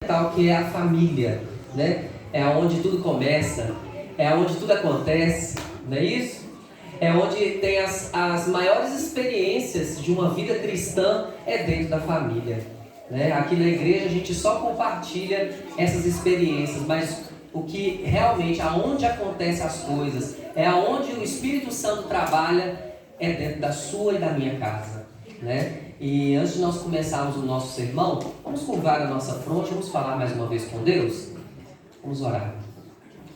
tal que é a família, né? É onde tudo começa, é onde tudo acontece, não é isso? É onde tem as maiores experiências de uma vida cristã é dentro da família, né? Aqui na igreja a gente só compartilha essas experiências, mas o que realmente, aonde acontecem as coisas, é aonde o Espírito Santo trabalha, é dentro da sua e da minha casa, né? E antes de nós começarmos o nosso sermão, vamos curvar a nossa fronte, vamos falar mais uma vez com Deus? Vamos orar.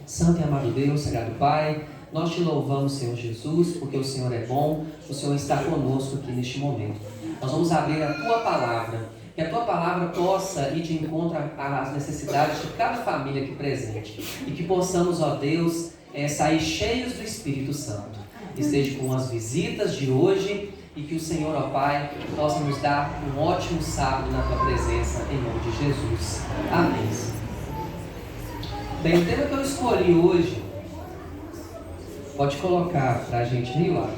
Santo e amado Deus, Sagrado Pai, nós te louvamos, Senhor Jesus, porque o Senhor é bom, o Senhor está conosco aqui neste momento. Nós vamos abrir a Tua Palavra, que a Tua Palavra possa ir de encontro às necessidades de cada família aqui presente, e que possamos, ó Deus, sair cheios do Espírito Santo. E seja com as visitas de hoje, e que o Senhor, ó Pai, possa nos dar um ótimo sábado na Tua presença, em nome de Jesus. Amém. Bem, o tema que eu escolhi hoje, pode colocar para a gente ir lá.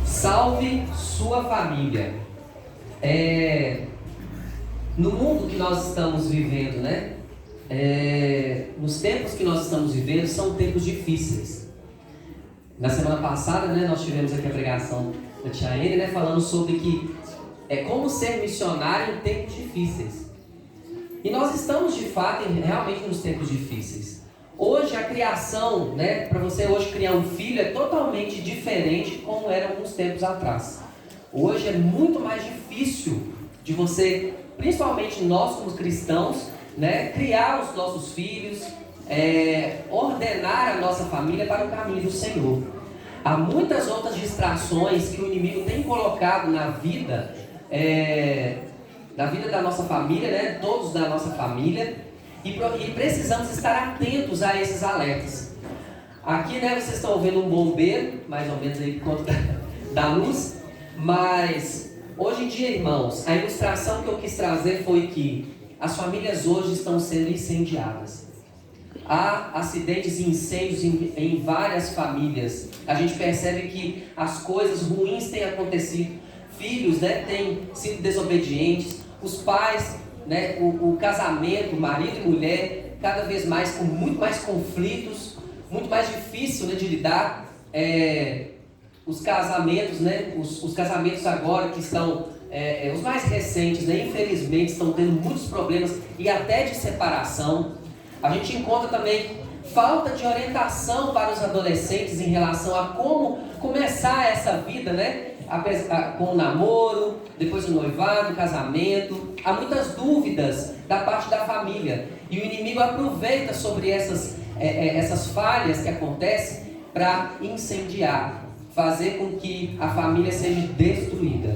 Salve sua família. No mundo que nós estamos vivendo, né? Nos tempos que nós estamos vivendo, são tempos difíceis. Na semana passada, né, nós tivemos aqui a pregação da Tia Ene, né, falando sobre que como ser missionário em tempos difíceis. E nós estamos, de fato, realmente nos tempos difíceis. Hoje, a criação, né, para você hoje criar um filho, é totalmente diferente como era alguns tempos atrás. Hoje é muito mais difícil de você, principalmente nós como cristãos, né, criar os nossos filhos, ordenar a nossa família para o caminho do Senhor. Há muitas outras distrações que o inimigo tem colocado na vida da nossa família, né? Todos da nossa família, e precisamos estar atentos a esses alertas. Aqui, né, vocês estão vendo um bombeiro, mais ou menos aí por conta da luz, mas hoje em dia, irmãos, a ilustração que eu quis trazer foi que as famílias hoje estão sendo incendiadas. Há acidentes e incêndios em várias famílias. A gente percebe que as coisas ruins têm acontecido. Filhos, né, têm sido desobedientes. Os pais, né, o casamento, marido e mulher, cada vez mais com muito mais conflitos, muito mais difícil, né, de lidar. Os casamentos, né, os casamentos agora que estão, os mais recentes, né, infelizmente estão tendo muitos problemas e até de separação. A gente encontra também falta de orientação para os adolescentes em relação a como começar essa vida, né? Com o namoro, depois o noivado, o casamento. Há muitas dúvidas da parte da família. E o inimigo aproveita sobre essas falhas que acontecem para incendiar, fazer com que a família seja destruída.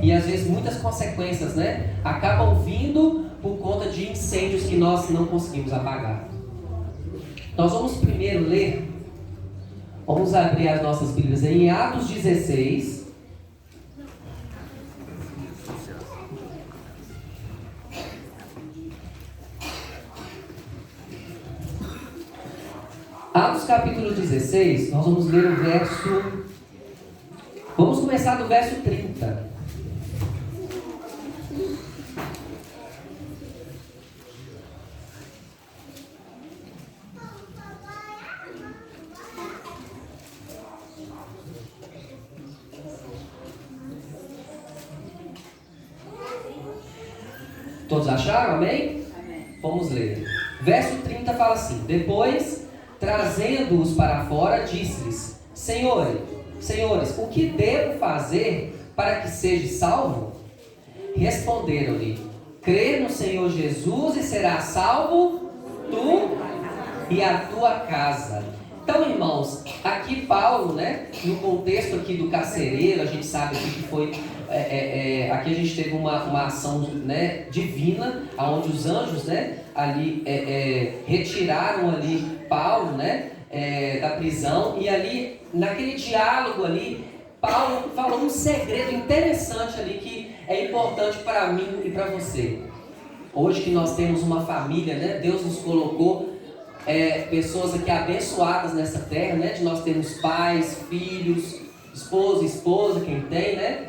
E às vezes muitas consequências, né, acabam vindo por conta de incêndios que nós não conseguimos apagar. Nós vamos primeiro ler, vamos abrir as nossas Bíblias em Atos 16. Atos capítulo 16, nós vamos ler o verso... Vamos começar do verso 30. Todos acharam? Amém? Amém? Vamos ler. Verso 30 fala assim: Depois, trazendo-os para fora, disse-lhes: Senhores, o que devo fazer para que seja salvo? Responderam-lhe: Crê no Senhor Jesus e serás salvo, tu e a tua casa. Então, irmãos, aqui Paulo, né, no contexto aqui do carcereiro, a gente sabe aqui que foi, aqui a gente teve uma ação, né, divina, onde os anjos, né, ali retiraram ali Paulo, né, da prisão, e ali, naquele diálogo ali, Paulo falou um segredo interessante ali que é importante para mim e para você. Hoje que nós temos uma família, né, Deus nos colocou pessoas aqui abençoadas nessa terra, né? De nós termos pais, filhos, esposo, esposa, quem tem, né?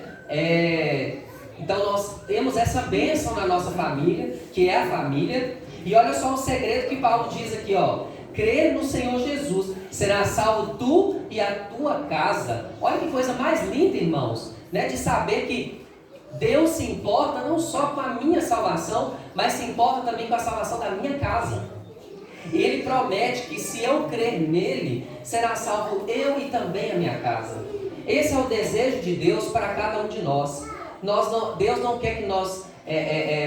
Então nós temos essa bênção na nossa família, que é a família. E olha só o segredo que Paulo diz aqui, ó. Crer no Senhor Jesus, será salvo tu e a tua casa. Olha que coisa mais linda, irmãos, né? De saber que Deus se importa não só com a minha salvação, mas se importa também com a salvação da minha casa. E Ele promete que se eu crer nele, será salvo eu e também a minha casa. Esse é o desejo de Deus para cada um de nós. Deus não quer que nós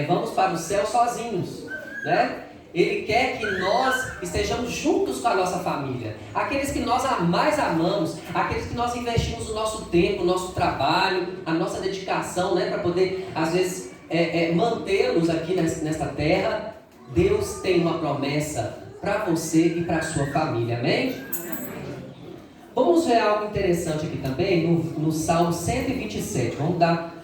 vamos para o céu sozinhos, né? Ele quer que nós estejamos juntos com a nossa família. Aqueles que nós mais amamos, aqueles que nós investimos o nosso tempo, o nosso trabalho, a nossa dedicação, né, para poder, às vezes, mantê-los aqui nesta terra. Deus tem uma promessa para você e para a sua família, amém? Vamos ver algo interessante aqui também no Salmo 127. Vamos dar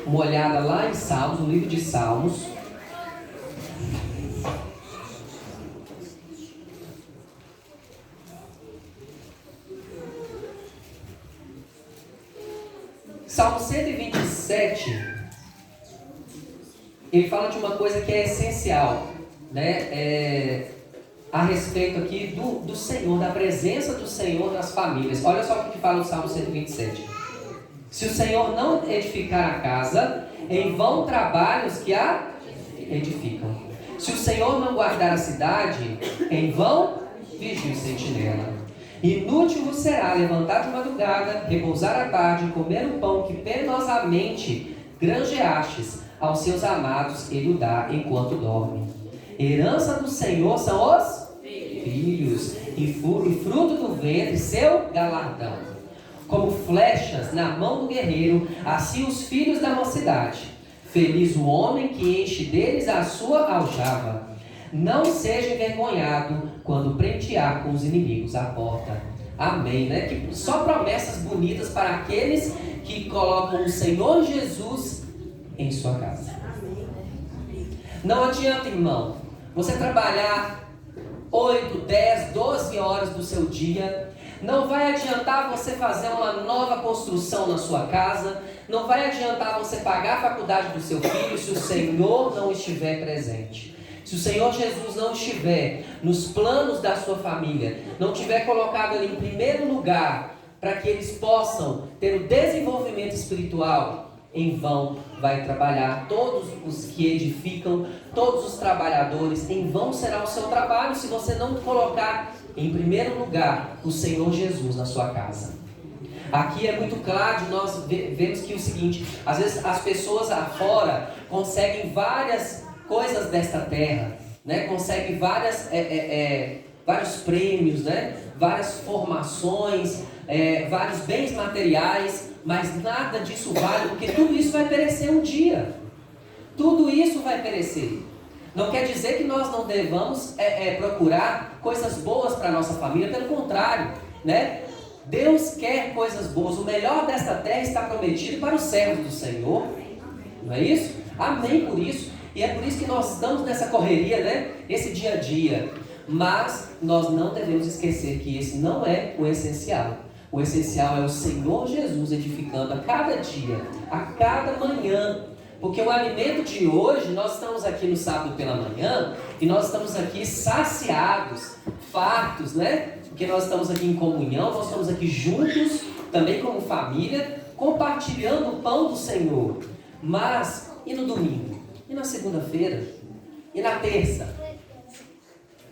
uma olhada lá em Salmos, no livro de Salmos. Salmo 127, ele fala de uma coisa que é essencial, né? A respeito aqui do Senhor, da presença do Senhor nas famílias. Olha só o que fala o Salmo 127. Se o Senhor não edificar a casa, em vão trabalham os que a edificam. Se o Senhor não guardar a cidade, em vão vigia o sentinela. Inútil vos será levantar de madrugada, repousar à tarde, comer o pão que penosamente granjeastes, aos seus amados ele o dá enquanto dorme. Herança do Senhor são os filhos, e fruto do ventre seu galardão. Como flechas na mão do guerreiro, assim os filhos da mocidade. Feliz o homem que enche deles a sua aljava. Não seja envergonhado quando prentear com os inimigos à porta. Amém, né? Que só promessas bonitas para aqueles que colocam o Senhor Jesus em sua casa. Não adianta, irmão, você trabalhar 8, 10, 12 horas do seu dia. Não vai adiantar você fazer uma nova construção na sua casa. Não vai adiantar você pagar a faculdade do seu filho se o Senhor não estiver presente. Se o Senhor Jesus não estiver nos planos da sua família, não tiver colocado ali em primeiro lugar, para que eles possam ter o desenvolvimento espiritual, em vão vai trabalhar todos os que edificam, todos os trabalhadores, em vão será o seu trabalho se você não colocar em primeiro lugar o Senhor Jesus na sua casa. Aqui é muito claro, nós vemos que é o seguinte, às vezes as pessoas afora conseguem várias coisas desta terra, né? Conseguem vários prêmios, né? Várias formações, vários bens materiais, mas nada disso vale, porque tudo isso vai perecer um dia. Tudo isso vai perecer. Não quer dizer que nós não devamos procurar coisas boas para a nossa família, pelo contrário, né? Deus quer coisas boas, o melhor desta terra está prometido para os servos do Senhor, não é isso? Amém por isso. E é por isso que nós estamos nessa correria, né? Esse dia a dia. Mas nós não devemos esquecer que esse não é o essencial. O essencial é o Senhor Jesus edificando a cada dia, a cada manhã. Porque o alimento de hoje, nós estamos aqui no sábado pela manhã e nós estamos aqui saciados, fartos, né? Porque nós estamos aqui em comunhão, nós estamos aqui juntos, também como família, compartilhando o pão do Senhor. Mas, e no domingo? E na segunda-feira? E na terça?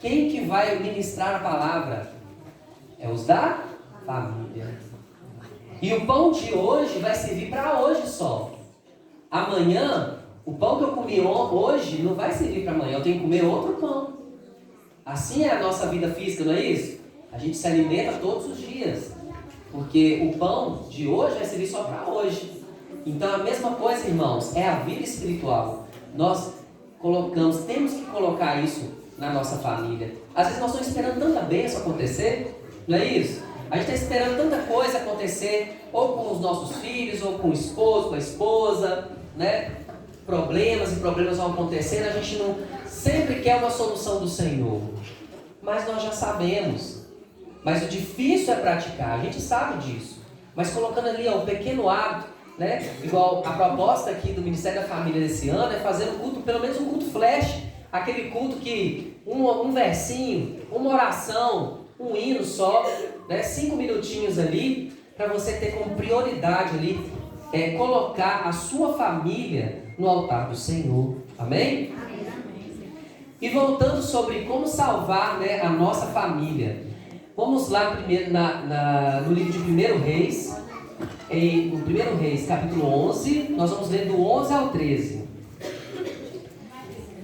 Quem que vai ministrar a palavra? É os da família. E o pão de hoje vai servir para hoje só. Amanhã, o pão que eu comi hoje não vai servir para amanhã. Eu tenho que comer outro pão. Assim é a nossa vida física, não é isso? A gente se alimenta todos os dias. Porque o pão de hoje vai servir só para hoje. Então a mesma coisa, irmãos, é a vida espiritual. Nós temos que colocar isso na nossa família. Às vezes nós estamos esperando tanta bênção acontecer, não é isso? A gente está esperando tanta coisa acontecer, ou com os nossos filhos, ou com o esposo, com a esposa, né? Problemas vão acontecendo, a gente não sempre quer uma solução do Senhor. Mas nós já sabemos. Mas o difícil é praticar, a gente sabe disso. Mas colocando ali um pequeno hábito, né? Igual a proposta aqui do Ministério da Família desse ano é fazer um culto, pelo menos um culto flash, aquele culto que um versinho, uma oração, um hino só, né? 5 minutinhos ali, para você ter como prioridade ali, colocar a sua família no altar do Senhor. Amém? E voltando sobre como salvar, né, a nossa família. Vamos lá primeiro no livro de 1 Reis, no 1 Reis, capítulo 11, nós vamos ler do 11 ao 13.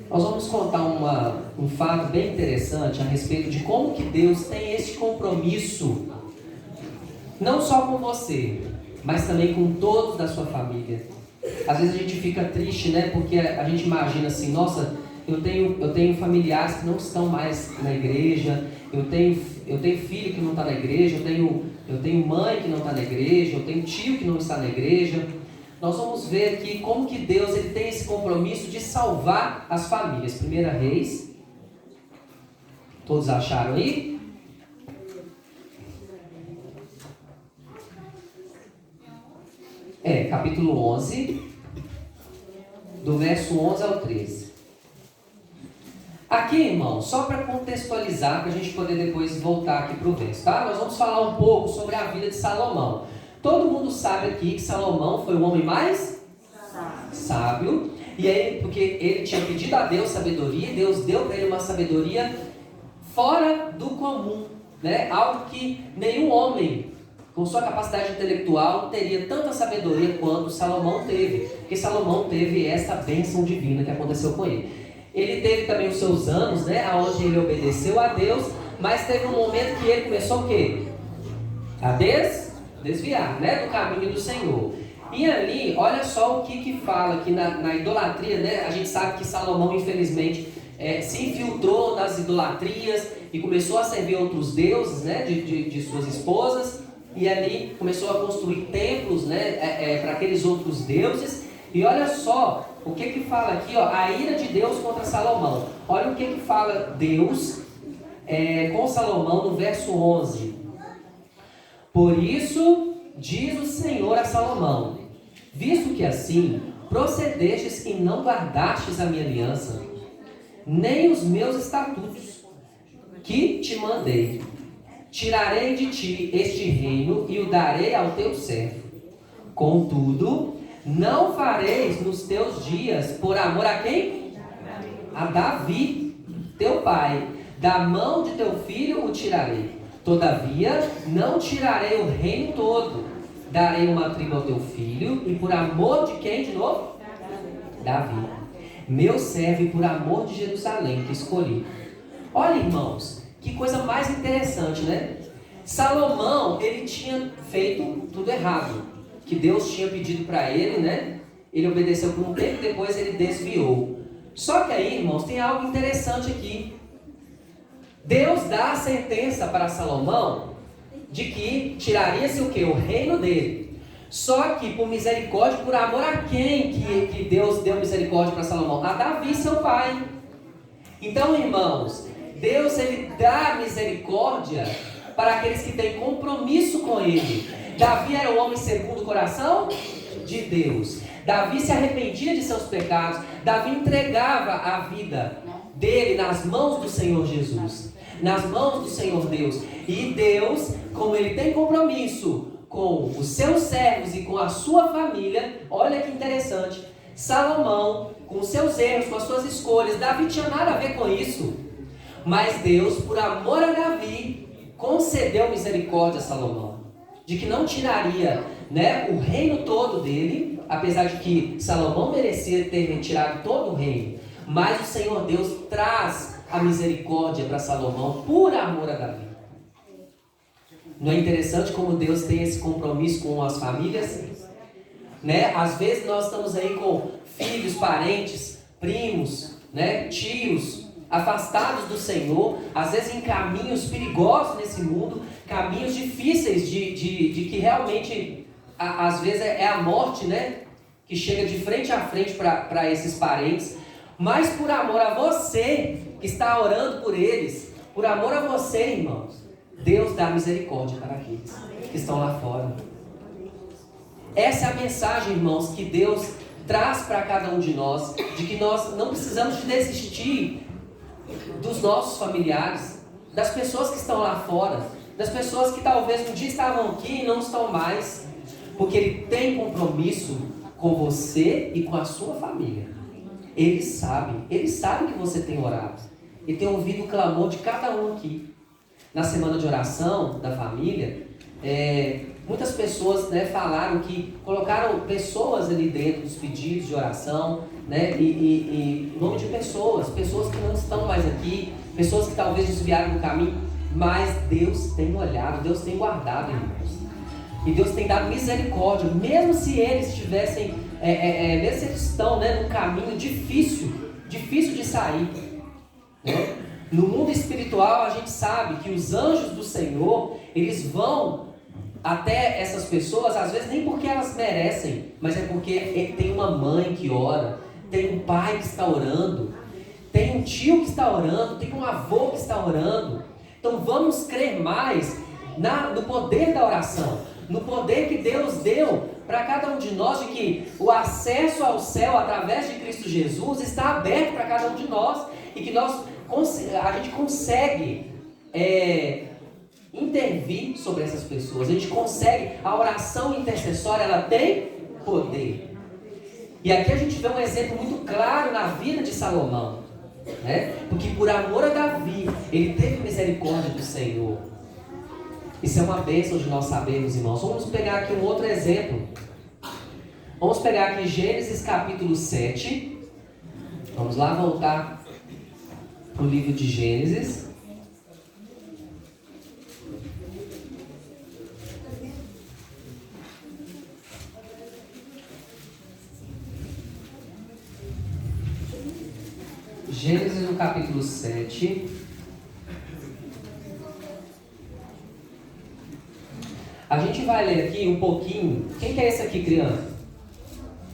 Nós vamos contar um fato bem interessante a respeito de como que Deus tem esse compromisso, não só com você, mas também com todos da sua família. Às vezes a gente fica triste, né? Porque a gente imagina assim, nossa, eu tenho familiares que não estão mais na igreja, eu tenho filho que não está na igreja, eu tenho mãe que não está na igreja, eu tenho tio que não está na igreja. Nós vamos ver aqui como que Deus ele tem esse compromisso de salvar as famílias. 1 Reis, todos acharam aí? Capítulo 11, do verso 11 ao 13. Aqui, irmão, só para contextualizar, para a gente poder depois voltar aqui para o verso, tá? Nós vamos falar um pouco sobre a vida de Salomão. Todo mundo sabe aqui que Salomão foi o homem mais sábio. E aí, porque ele tinha pedido a Deus sabedoria, e Deus deu para ele uma sabedoria fora do comum, né? Algo que nenhum homem com sua capacidade intelectual teria tanta sabedoria quanto Salomão teve, porque Salomão teve essa bênção divina que aconteceu com ele. Ele teve também os seus anos, né, onde ele obedeceu a Deus, mas teve um momento que ele começou o quê? A desviar, né, do caminho do Senhor. E ali, olha só o que fala aqui na idolatria, né? A gente sabe que Salomão, infelizmente, se infiltrou nas idolatrias e começou a servir outros deuses, né, de suas esposas. E ali começou a construir templos, né, para aqueles outros deuses. E olha só o que fala aqui, ó, a ira de Deus contra Salomão. Olha o que fala Deus com Salomão no verso 11. Por isso diz o Senhor a Salomão: visto que assim procedestes e não guardastes a minha aliança, nem os meus estatutos que te mandei, tirarei de ti este reino e o darei ao teu servo. Contudo, não fareis nos teus dias por amor a quem? A Davi, teu pai. Da mão de teu filho o tirarei. Todavia, não tirarei o reino todo. Darei uma tribo ao teu filho, e por amor de quem de novo? Davi. Meu servo, e por amor de Jerusalém que escolhi. Olha, irmãos, que coisa mais interessante, né? Salomão, ele tinha feito tudo errado, que Deus tinha pedido para ele, né? Ele obedeceu por um tempo, depois ele desviou. Só que aí, irmãos, tem algo interessante aqui. Deus dá a sentença para Salomão de que tiraria-se o quê? O reino dele. Só que por misericórdia, por amor a quem que Deus deu misericórdia para Salomão? A Davi, seu pai. Então, irmãos, Deus ele dá misericórdia para aqueles que têm compromisso com ele. Davi era o homem segundo o coração de Deus. Davi se arrependia de seus pecados. Davi entregava a vida dele nas mãos do Senhor Jesus, nas mãos do Senhor Deus. E Deus, como ele tem compromisso com os seus servos e com a sua família, olha que interessante, Salomão, com os seus erros, com as suas escolhas, Davi tinha nada a ver com isso, mas Deus, por amor a Davi, concedeu misericórdia a Salomão, de que não tiraria, né, o reino todo dele, apesar de que Salomão merecia ter retirado todo o reino, mas o Senhor Deus traz a misericórdia para Salomão por amor a Davi. Não é interessante como Deus tem esse compromisso com as famílias? Né? Às vezes nós estamos aí com filhos, parentes, primos, né, tios, afastados do Senhor, às vezes em caminhos perigosos nesse mundo, caminhos difíceis de que realmente, às vezes é a morte, né, que chega de frente a frente para esses parentes, mas por amor a você que está orando por eles, por amor a você, irmãos, Deus dá misericórdia para aqueles que estão lá fora. Essa é a mensagem, irmãos, que Deus traz para cada um de nós, de que nós não precisamos de desistir dos nossos familiares, das pessoas que estão lá fora, das pessoas que talvez um dia estavam aqui e não estão mais, porque Ele tem compromisso com você e com a sua família. Ele sabe que você tem orado e tem ouvido o clamor de cada um aqui. Na semana de oração da família, muitas pessoas, né, falaram que colocaram pessoas ali dentro dos pedidos de oração, né, e nome de pessoas que não estão mais aqui, pessoas que talvez desviaram do caminho, mas Deus tem olhado, Deus tem guardado, irmãos. E Deus tem dado misericórdia, mesmo se eles estivessem, mesmo se eles estão, né, num caminho difícil de sair, né? No mundo espiritual a gente sabe que os anjos do Senhor, eles vão até essas pessoas, às vezes nem porque elas merecem, mas é porque tem uma mãe que ora, tem um pai que está orando, tem um tio que está orando, tem um avô que está orando. Então vamos crer mais no poder da oração, no poder que Deus deu para cada um de nós, de que o acesso ao céu através de Cristo Jesus está aberto para cada um de nós, e que a gente consegue intervir sobre essas pessoas. A gente consegue, a oração intercessória, ela tem poder. E aqui a gente vê um exemplo muito claro na vida de Salomão, né? Porque por amor a Davi, ele teve misericórdia do Senhor. Isso é uma bênção de nós sabermos, irmãos. Vamos pegar aqui um outro exemplo. Vamos pegar aqui Gênesis capítulo 7. Vamos lá voltar para o livro de Gênesis. Gênesis no capítulo 7. A gente vai ler aqui um pouquinho. Quem que é esse aqui, criança?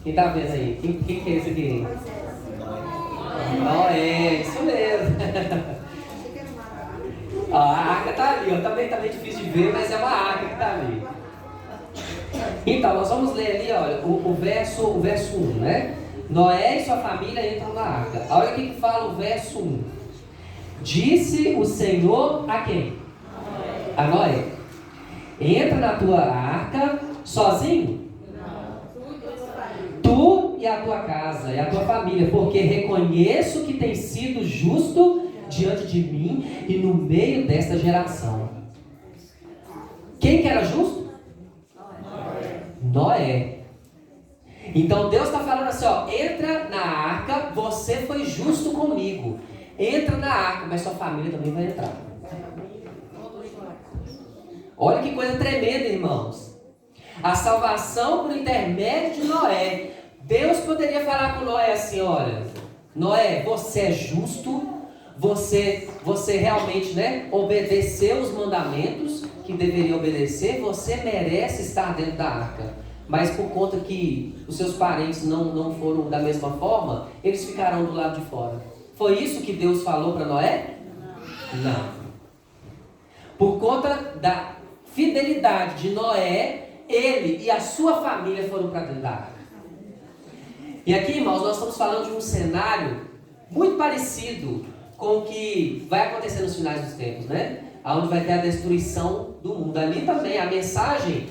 Quem tá vendo aí? Quem que é esse aqui? Noé, isso mesmo. Ó, a arca tá ali, ó. Também tá meio difícil de ver, mas é uma arca que tá ali. Então, nós vamos ler ali, olha, o verso 1, né? Noé e sua família entram na arca. Olha o que fala o verso 1. Disse o Senhor a quem? A Noé. Entra na tua arca sozinho? Tu e a tua casa e a tua família, porque reconheço que tem sido justo diante de mim e no meio desta geração. Quem que era justo? Noé. Então Deus está falando assim, ó, entra na arca, você foi justo comigo. Entra na arca, mas sua família também vai entrar. Olha que coisa tremenda, irmãos. A salvação por intermédio de Noé. Deus poderia falar com Noé assim, olha, Noé, você é justo, você realmente, né, obedeceu os mandamentos que deveria obedecer, você merece estar dentro da arca. Mas por conta que os seus parentes não foram da mesma forma, eles ficarão do lado de fora. Foi isso que Deus falou para Noé? Não. Por conta da fidelidade de Noé, ele e a sua família foram para dentro da arca. E aqui, irmãos, nós estamos falando de um cenário muito parecido com o que vai acontecer nos finais dos tempos, né? Onde vai ter a destruição do mundo. Ali também a mensagem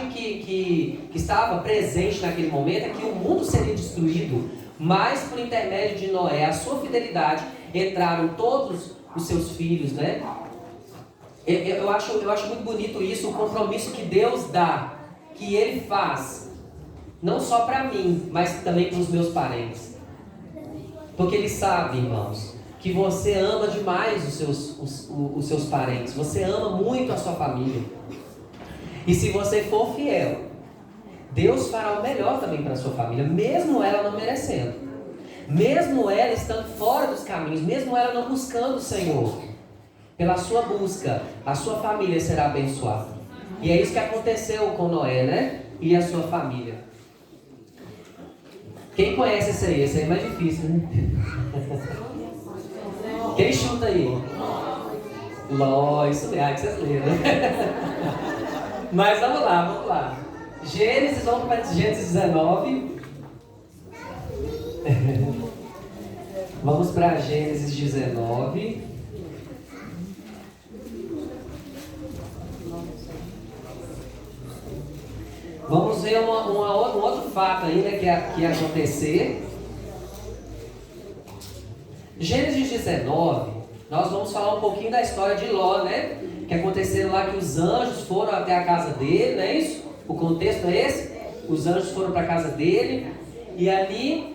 que estava presente naquele momento é que o mundo seria destruído, mas por intermédio de Noé, a sua fidelidade, entraram todos os seus filhos, né? Eu acho muito bonito isso, o compromisso que Deus dá, que Ele faz, não só para mim, mas também para os meus parentes. Porque Ele sabe, irmãos, que você ama demais os seus parentes, você ama muito a sua família. E se você for fiel, Deus fará o melhor também para a sua família, mesmo ela não merecendo. Mesmo ela estando fora dos caminhos, mesmo ela não buscando o Senhor. Pela sua busca, a sua família será abençoada. E é isso que aconteceu com Noé, né? E a sua família. Quem conhece esse aí? Esse aí é mais difícil, né? Quem chuta aí? Ló, isso mesmo, que vocês leram. Mas vamos lá. Gênesis, vamos para Gênesis 19. Vamos para Gênesis 19. Vamos ver um outro fato aí, né, que ia acontecer. Gênesis 19, nós vamos falar um pouquinho da história de Ló, né? Que aconteceu lá que os anjos foram até a casa dele, não é isso? O contexto é esse? Os anjos foram para a casa dele e ali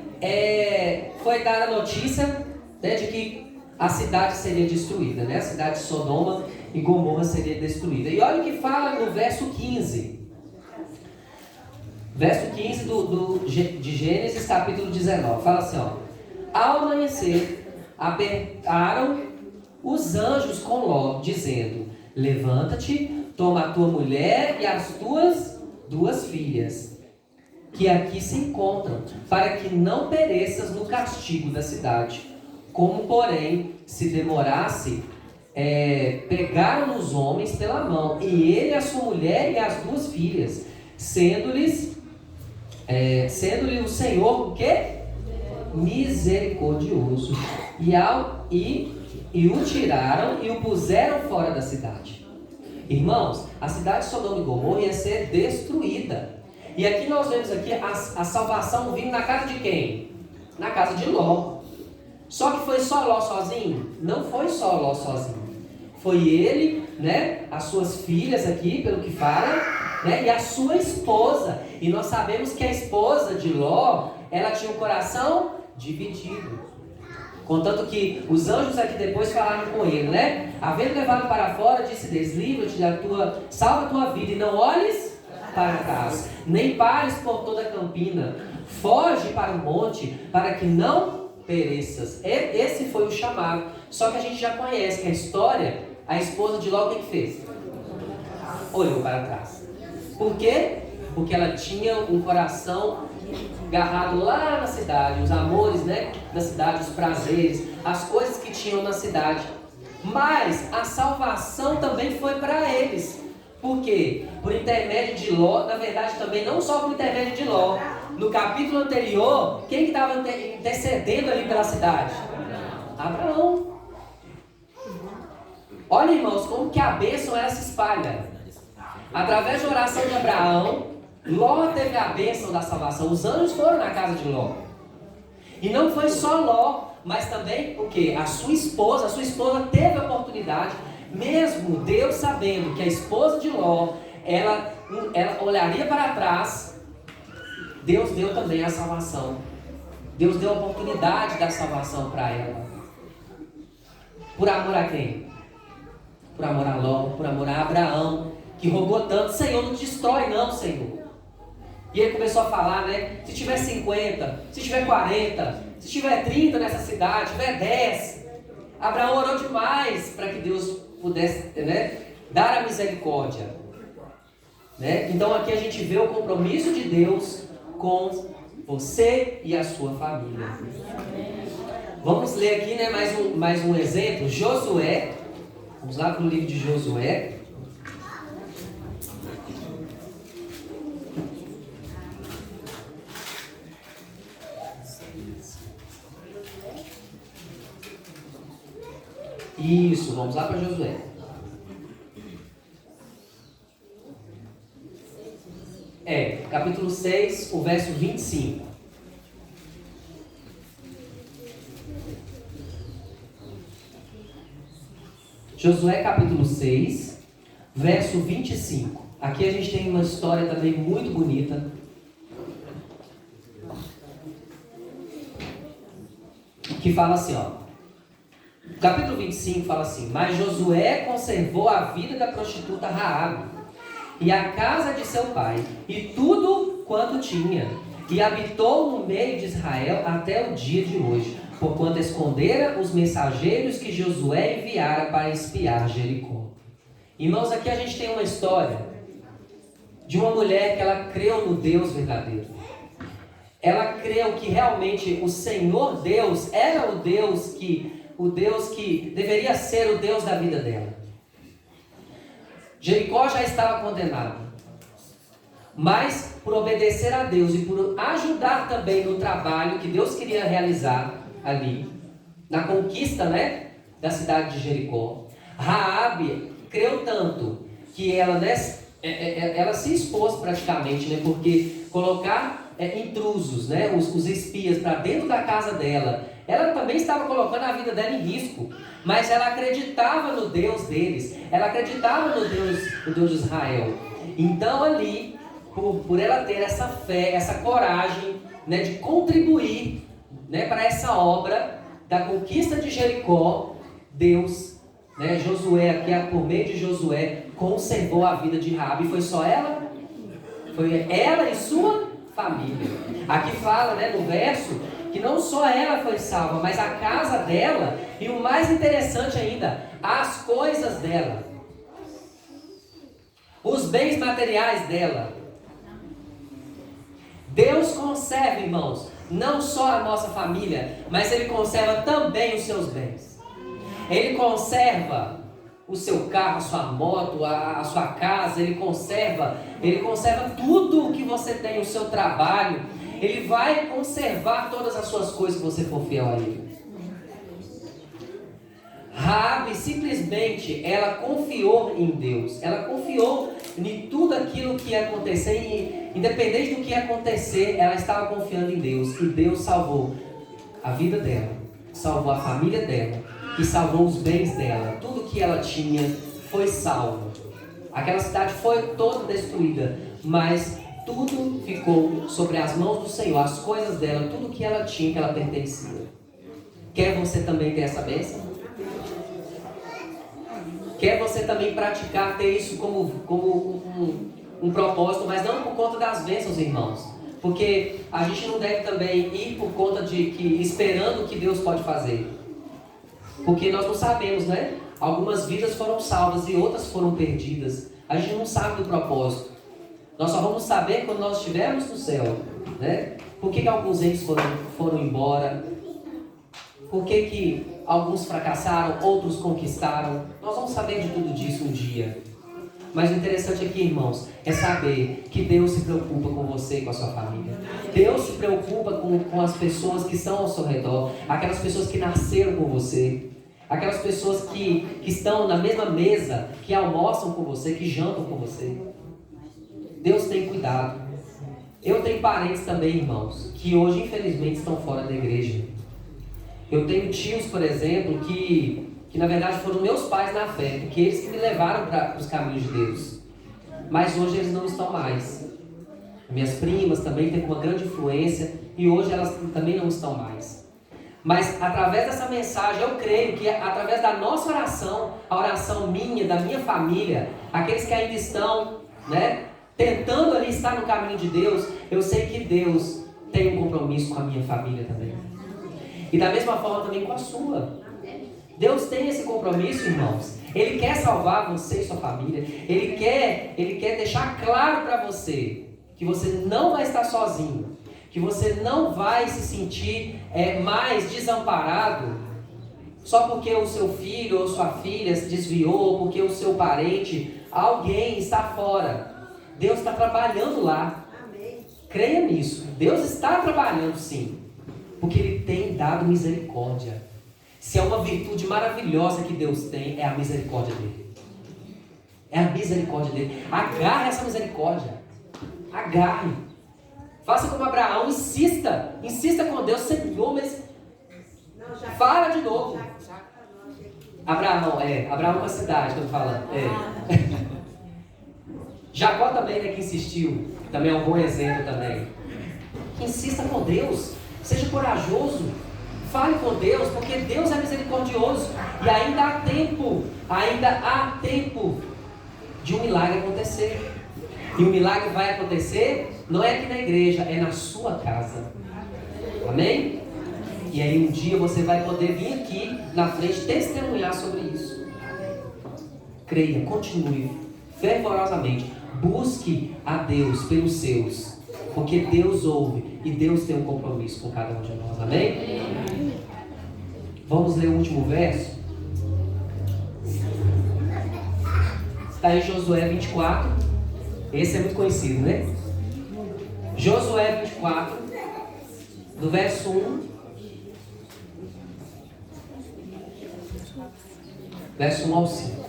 foi dada a notícia, né, de que a cidade seria destruída, né? A cidade de Sodoma e Gomorra seria destruída. E olha o que fala no verso 15. Verso 15 de Gênesis, capítulo 19. Fala assim, ó. Ao amanhecer, apertaram os anjos com Ló, dizendo: levanta-te, toma a tua mulher e as tuas 2 filhas, que aqui se encontram, para que não pereças no castigo da cidade. Como, porém, se demorasse, pegaram os homens pela mão, e ele, a sua mulher e as 2 filhas, sendo-lhe o Senhor o quê? Misericordioso. E o tiraram e o puseram fora da cidade. Irmãos, a cidade de Sodoma e Gomorra ia ser destruída. E aqui nós vemos aqui a salvação vindo na casa de quem? Na casa de Ló. Só que foi só Ló sozinho? Não foi só Ló sozinho. Foi ele, né, as suas filhas aqui, pelo que fala, né, e a sua esposa. E nós sabemos que a esposa de Ló, ela tinha um coração dividido. Contanto que os anjos aqui depois falaram com ele, né? Havendo levado para fora, disse-lhes: livra-te salva a tua vida e não olhes para trás, nem pares por toda a campina, foge para o monte, para que não pereças. Esse foi o chamado. Só que a gente já conhece que a história, a esposa de Ló, o que fez? Olhou para trás. Por quê? Porque ela tinha um coração agarrado lá na cidade, os amores, né, da cidade, os prazeres, as coisas que tinham na cidade. Mas a salvação também foi para eles. Por quê? Por intermédio de Ló, na verdade também não só por intermédio de Ló. No capítulo anterior, quem que estava intercedendo ali pela cidade? Abraão. Olha, irmãos, como que a bênção ela se espalha. Através da oração de Abraão, Ló teve a bênção da salvação. Os anjos foram na casa de Ló. E não foi só Ló, mas também o quê? A sua esposa teve a oportunidade, mesmo Deus sabendo que a esposa de Ló, ela olharia para trás, Deus deu também a salvação. Deus deu a oportunidade da salvação para ela. Por amor a quem? Por amor a Ló, por amor a Abraão, que rogou tanto: Senhor, não destrói não, Senhor. E ele começou a falar, né? Se tiver 50, se tiver 40, se tiver 30 nessa cidade, se tiver 10. Abraão orou demais para que Deus pudesse, né, dar a misericórdia. Né? Então aqui a gente vê o compromisso de Deus com você e a sua família. Vamos ler aqui, né, mais um exemplo. Josué. Vamos lá para o livro de Josué. Isso, vamos lá para Josué. Capítulo 6, o verso 25. Josué capítulo 6, verso 25. Aqui a gente tem uma história também muito bonita. Que fala assim, ó. Capítulo 25 fala assim: mas Josué conservou a vida da prostituta Raabe e a casa de seu pai e tudo quanto tinha, e habitou no meio de Israel até o dia de hoje, porquanto escondera os mensageiros que Josué enviara para espiar Jericó. Irmãos, aqui a gente tem uma história de uma mulher que ela creu no Deus verdadeiro. Ela creu que realmente o Senhor Deus era o Deus que deveria ser o Deus da vida dela. Jericó já estava condenado. mas por obedecer a Deus e por ajudar também no trabalho que Deus queria realizar ali, na conquista, né, da cidade de Jericó. Raabe creu tanto que ela se expôs praticamente, né, porque colocar intrusos, né, os espias para dentro da casa dela, ela também estava colocando a vida dela em risco, mas ela acreditava no Deus deles, ela acreditava no Deus de Israel. Então ali, por ela ter essa fé, essa coragem, né, de contribuir, né, para essa obra da conquista de Jericó, Deus, né, Josué, aqui por meio de Josué, conservou a vida de Raabe. Foi só ela? Foi ela e sua família. Aqui fala, né, no verso, que não só ela foi salva, mas a casa dela, e o mais interessante ainda, as coisas dela, os bens materiais dela. Deus conserva, irmãos, não só a nossa família, mas Ele conserva também os seus bens. Ele conserva o seu carro, a sua moto, a sua casa. Ele conserva tudo o que você tem, o seu trabalho. Ele vai conservar todas as suas coisas se você for fiel a Ele. Raabe simplesmente, ela confiou em Deus. Ela confiou em tudo aquilo que ia acontecer. E independente do que ia acontecer, ela estava confiando em Deus. E Deus salvou a vida dela, salvou a família dela e salvou os bens dela. Tudo que ela tinha foi salvo. Aquela cidade foi toda destruída, mas tudo ficou sobre as mãos do Senhor. As coisas dela, tudo que ela tinha, que ela pertencia. Quer você também ter essa bênção? Quer você também praticar, ter isso como um propósito, mas não por conta das bênçãos, irmãos. Porque a gente não deve também ir por conta de que esperando o que Deus pode fazer. Porque nós não sabemos, né? Algumas vidas foram salvas e outras foram perdidas. A gente não sabe do propósito. Nós só vamos saber quando nós estivermos no céu, né? Por que alguns entes foram embora? Por que alguns fracassaram, outros conquistaram? Nós vamos saber de tudo disso um dia. Mas o interessante aqui, irmãos, é saber que Deus se preocupa com você e com a sua família. Deus se preocupa com as pessoas que estão ao seu redor, aquelas pessoas que nasceram com você, aquelas pessoas que estão na mesma mesa, que almoçam com você, que jantam com você. Deus tem cuidado. Eu tenho parentes também, irmãos, que hoje infelizmente estão fora da igreja. Eu tenho tios, por exemplo, que na verdade foram meus pais na fé, porque eles que me levaram para os caminhos de Deus. Mas hoje eles não estão mais. Minhas primas também têm uma grande influência e hoje elas também não estão mais. Mas através dessa mensagem eu creio que através da nossa oração, a oração minha, da minha família, aqueles que ainda estão, né, tentando ali estar no caminho de Deus, eu sei que Deus tem um compromisso com a minha família também. E da mesma forma também com a sua. Deus tem esse compromisso, irmãos. Ele quer salvar você e sua família. Ele quer deixar claro para você que você não vai estar sozinho, que você não vai se sentir mais desamparado só porque o seu filho ou sua filha se desviou, ou porque o seu parente, alguém está fora. Deus está trabalhando lá. Creia nisso. Deus está trabalhando sim, porque Ele tem dado misericórdia. Se é uma virtude maravilhosa que Deus tem, é a misericórdia dele. É a misericórdia dele. Agarre essa misericórdia. Agarre. Faça como Abraão, insista. Insista com Deus, Senhor, mas fala de novo. Abraão é uma cidade que eu tô falando. Jacó também, né, que insistiu. Também é um bom exemplo também. Insista com Deus. Seja corajoso. Fale com Deus, porque Deus é misericordioso. E ainda há tempo de um milagre acontecer. E o milagre vai acontecer, não é aqui na igreja, é na sua casa. Amém? E aí um dia você vai poder vir aqui na frente testemunhar sobre isso. Creia, continue fervorosamente. Busque a Deus pelos seus. Porque Deus ouve e Deus tem um compromisso com cada um de nós. Amém? Vamos ler o último verso. Está em Josué 24. Esse é muito conhecido, né? Josué 24, do verso 1, verso 1 ao 5.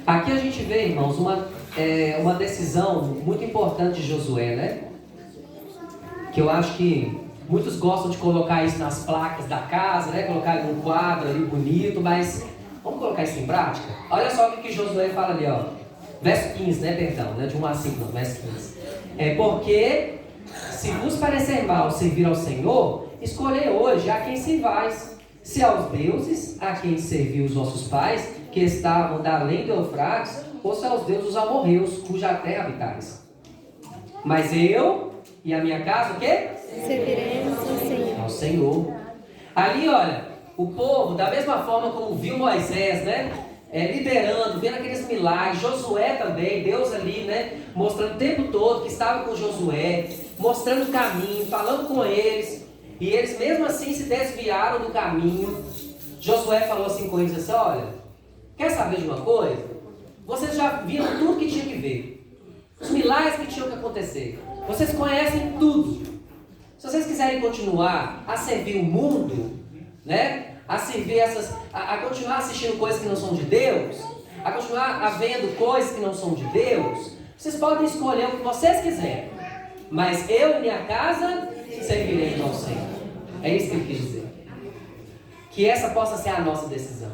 Aqui a gente vê, irmãos, uma decisão muito importante de Josué, né? Que eu acho que muitos gostam de colocar isso nas placas da casa, né? Colocar em um quadro ali bonito, mas vamos colocar isso em prática? Olha só o que Josué fala ali, ó. Verso 15, né? Perdão, né? De 1 a 5, não, verso 15. Porque se vos parecer mal servir ao Senhor, escolhei hoje a quem servais. Se aos deuses a quem serviu os vossos pais, que estavam da além do Eufrates, ou se aos deuses dos amorreus, cuja terra habitais. Mas eu e a minha casa, o quê? Serviremos ao Senhor. Ao Senhor. Ali, olha, o povo, da mesma forma como viu Moisés, né? Liderando, vendo aqueles milagres, Josué também, Deus ali, né? Mostrando o tempo todo que estava com Josué, mostrando o caminho, falando com eles, e eles mesmo assim se desviaram do caminho. Josué falou assim com eles, assim, olha, quer saber de uma coisa? Vocês já viram tudo que tinha que ver, os milagres que tinham que acontecer, vocês conhecem tudo. Se vocês quiserem continuar a servir o mundo, né? A servir a continuar assistindo coisas que não são de Deus, a continuar vendo coisas que não são de Deus, vocês podem escolher o que vocês quiserem, mas eu e minha casa serviremos ao Senhor. É isso que ele quis dizer. Que essa possa ser a nossa decisão.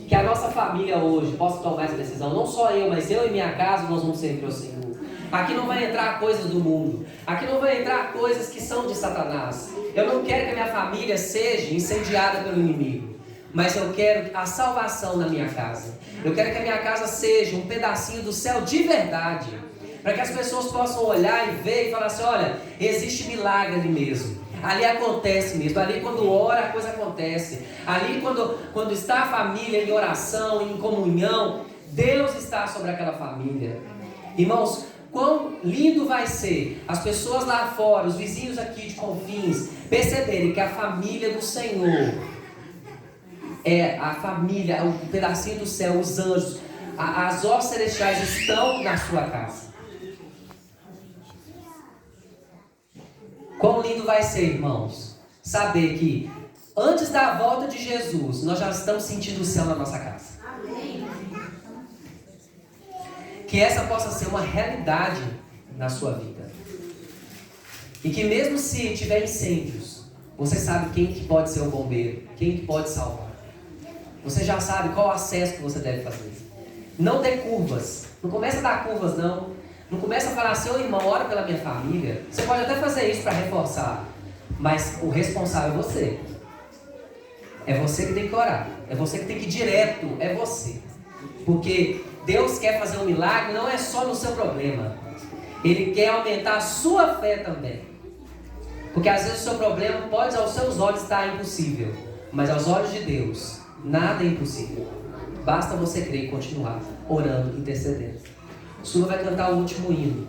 Que a nossa família hoje possa tomar essa decisão. Não só eu, mas eu e minha casa nós vamos servir ao Senhor. Aqui não vai entrar coisas do mundo. Aqui não vai entrar coisas que são de Satanás. Eu não quero que a minha família seja incendiada pelo inimigo. Mas eu quero a salvação na minha casa. Eu quero que a minha casa seja um pedacinho do céu de verdade. Para que as pessoas possam olhar e ver e falar assim, olha, existe milagre ali mesmo. Ali acontece mesmo. Ali quando ora a coisa acontece. Ali quando está a família em oração, em comunhão, Deus está sobre aquela família. Irmãos, quão lindo vai ser as pessoas lá fora, os vizinhos aqui de Confins, perceberem que a família do Senhor é a família, o pedacinho do céu, os anjos, as hostes celestiais estão na sua casa. Quão lindo vai ser, irmãos, saber que antes da volta de Jesus, nós já estamos sentindo o céu na nossa casa. Que essa possa ser uma realidade na sua vida. E que mesmo se tiver incêndios, você sabe quem que pode ser o bombeiro, quem que pode salvar. Você já sabe qual acesso que você deve fazer. Não dê curvas. Não começa a dar curvas, não. Não começa a falar assim, ô irmão, ora pela minha família. Você pode até fazer isso para reforçar. Mas o responsável é você. É você que tem que orar. É você que tem que ir direto. É você. Porque Deus quer fazer um milagre, não é só no seu problema. Ele quer aumentar a sua fé também. Porque às vezes o seu problema pode aos seus olhos estar impossível. Mas aos olhos de Deus, nada é impossível. Basta você crer e continuar orando, intercedendo. O Senhor vai cantar o último hino.